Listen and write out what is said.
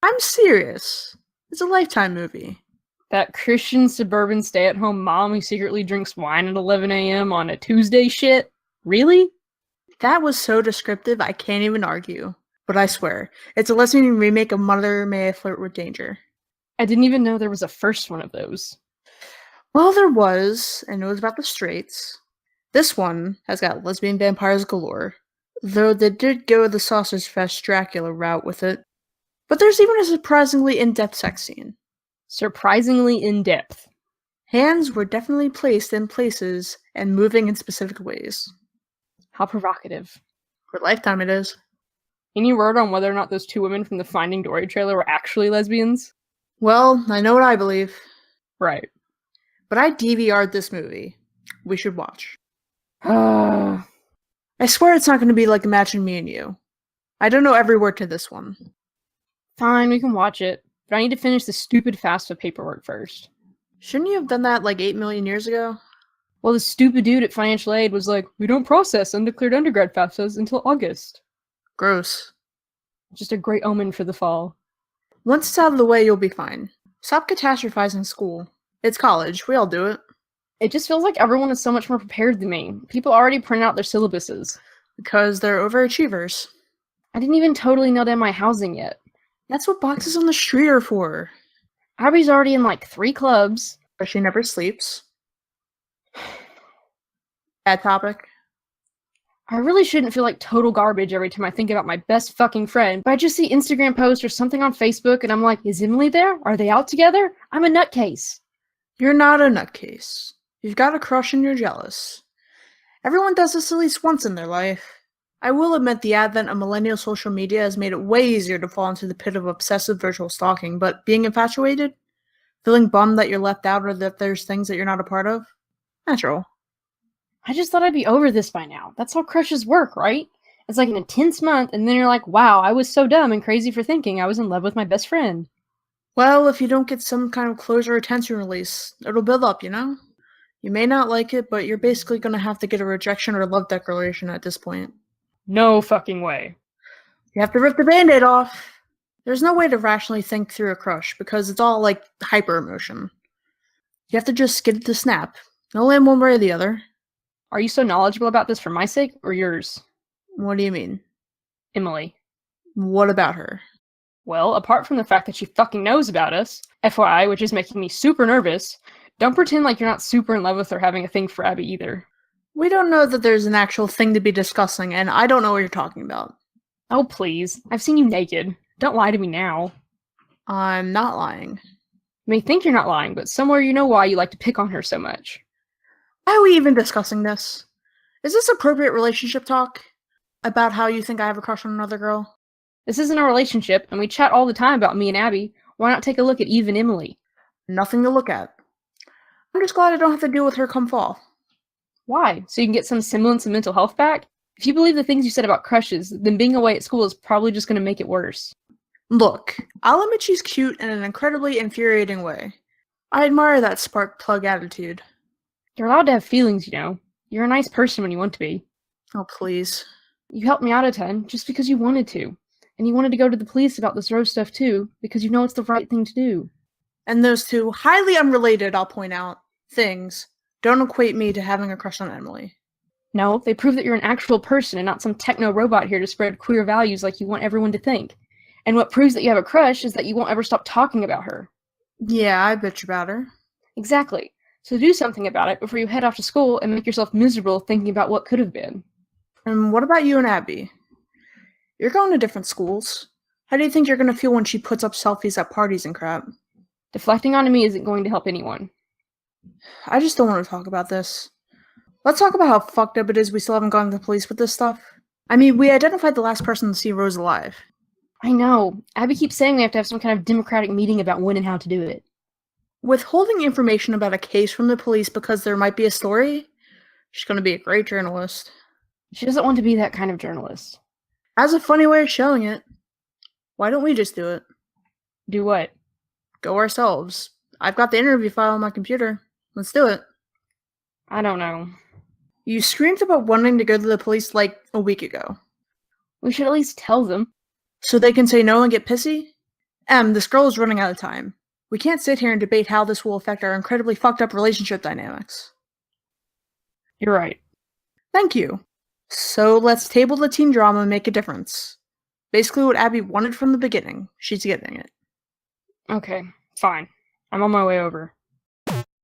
I'm serious. It's a Lifetime movie. That Christian suburban stay-at-home mom who secretly drinks wine at 11 a.m. on a Tuesday shit? Really? That was so descriptive I can't even argue. But I swear, it's a lesbian remake of Mother May I Flirt With Danger. I didn't even know there was a first one of those. Well, there was, and it was about the straights. This one has got lesbian vampires galore, though they did go the Sausage Fest Dracula route with it. But there's even a surprisingly in-depth sex scene. Surprisingly in-depth. Hands were definitely placed in places and moving in specific ways. How provocative. For Lifetime it is. Any word on whether or not those two women from the Finding Dory trailer were actually lesbians? Well, I know what I believe. Right. But I DVR'd this movie. We should watch. I I swear it's not going to be like Imagine Me and You. I don't know every word to this one. Fine, we can watch it, but I need to finish the stupid FAFSA paperwork first. Shouldn't you have done that like 8 million years ago? Well, the stupid dude at financial aid was like, we don't process undeclared undergrad FAFSAs until August. Gross. Just a great omen for the fall. Once it's out of the way, you'll be fine. Stop catastrophizing school. It's college. We all do it. It just feels like everyone is so much more prepared than me. People already print out their syllabuses. Because they're overachievers. I didn't even totally nail down my housing yet. That's what boxes on the street are for. Abby's already in like 3 clubs. But she never sleeps. Bad topic. I really shouldn't feel like total garbage every time I think about my best fucking friend, but I just see Instagram posts or something on Facebook and I'm like, is Emily there? Are they out together? I'm a nutcase. You're not a nutcase. You've got a crush and you're jealous. Everyone does this at least once in their life. I will admit the advent of millennial social media has made it way easier to fall into the pit of obsessive virtual stalking, but being infatuated? Feeling bummed that you're left out or that there's things that you're not a part of? Natural. I just thought I'd be over this by now. That's how crushes work, right? It's like an intense month, and then you're like, wow, I was so dumb and crazy for thinking I was in love with my best friend. Well, if you don't get some kind of closure or tension release, it'll build up, you know? You may not like it, but you're basically gonna have to get a rejection or love declaration at this point. No fucking way. You have to rip the band-aid off. There's no way to rationally think through a crush, because it's all like hyper-emotion. You have to just get it to snap. No land one way or the other. Are you so knowledgeable about this for my sake or yours? What do you mean? Emily. What about her? Well, apart from the fact that she fucking knows about us, FYI, which is making me super nervous, don't pretend like you're not super in love with her having a thing for Abby either. We don't know that there's an actual thing to be discussing, and I don't know what you're talking about. Oh, please. I've seen you naked. Don't lie to me now. I'm not lying. You may think you're not lying, but somewhere you know why you like to pick on her so much. Why are we even discussing this? Is this appropriate relationship talk? About how you think I have a crush on another girl? This isn't a relationship, and we chat all the time about me and Abby. Why not take a look at Eve and Emily? Nothing to look at. I'm just glad I don't have to deal with her come fall. Why? So you can get some semblance of mental health back? If you believe the things you said about crushes, then being away at school is probably just going to make it worse. Look, I'll admit she's cute in an incredibly infuriating way. I admire that spark plug attitude. You're allowed to have feelings, you know. You're a nice person when you want to be. Oh, please. You helped me out a ton just because you wanted to. And you wanted to go to the police about this Rose stuff too, because you know it's the right thing to do. And those two highly unrelated, I'll point out, things don't equate me to having a crush on Emily. No, they prove that you're an actual person and not some techno robot here to spread queer values like you want everyone to think. And what proves that you have a crush is that you won't ever stop talking about her. Yeah, I bitch about her. Exactly. So do something about it before you head off to school and make yourself miserable thinking about what could have been. And what about you and Abby? You're going to different schools. How do you think you're going to feel when she puts up selfies at parties and crap? Deflecting onto me isn't going to help anyone. I just don't want to talk about this. Let's talk about how fucked up it is we still haven't gone to the police with this stuff. I mean, we identified the last person to see Rose alive. I know. Abby keeps saying we have to have some kind of democratic meeting about when and how to do it. Withholding information about a case from the police because there might be a story? She's going to be a great journalist. She doesn't want to be that kind of journalist. Has a funny way of showing it. Why don't we just do it? Do what? Go ourselves. I've got the interview file on my computer. Let's do it. I don't know. You screamed about wanting to go to the police like a week ago. We should at least tell them. So they can say no and get pissy? This girl is running out of time. We can't sit here and debate how this will affect our incredibly fucked up relationship dynamics. You're right. Thank you. So let's table the teen drama and make a difference. Basically what Abby wanted from the beginning. She's getting it. Okay, fine. I'm on my way over.